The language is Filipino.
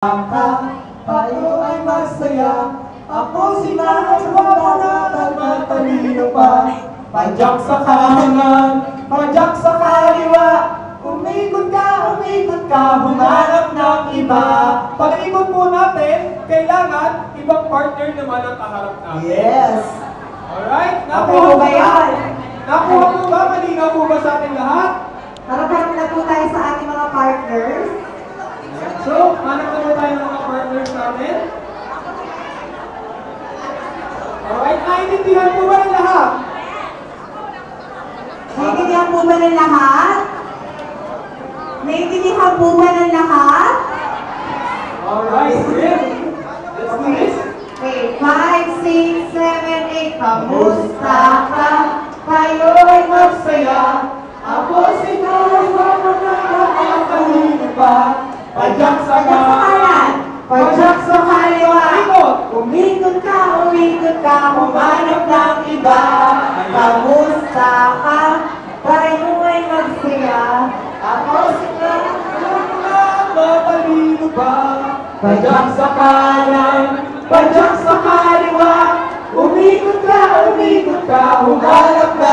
Tayo ay masaya. Ako si Nanay Wala at matalino pa. Padyak sa kanan, padyak sa kaliwa. Umikot ka, humanap ng iba. Pag-ikot po natin, kailangan ibang partner naman ang kaharap natin. Yes! Alright? Nakuha ba yan? Nakuha po ba? Malinaw po ba sa ating lahat? Harap-harap na po tayo sa ating mga partners. So, hanap na po tayo ng mga partners natin. Alright, naiintindihan po ba ng lahat? Naiintindihan po ba ng lahat? Naiintindihan po ba ng lahat? Alright, good. Let's do this. Okay, 5, 6, 7, 8. Kamusta ka? Tayo ay magsaya. Ako si Nanay Wala at matalino pa. Padyak sa kanan, padyak sa kaliwa. Umikot ka, humanap ng iba. Kamusta ka? Tayo ay magsaya. Ako si Nanay Wala at matalino pa. Padyak sa kanan, padyak sa kaliwa. Umikot ka, humanap ng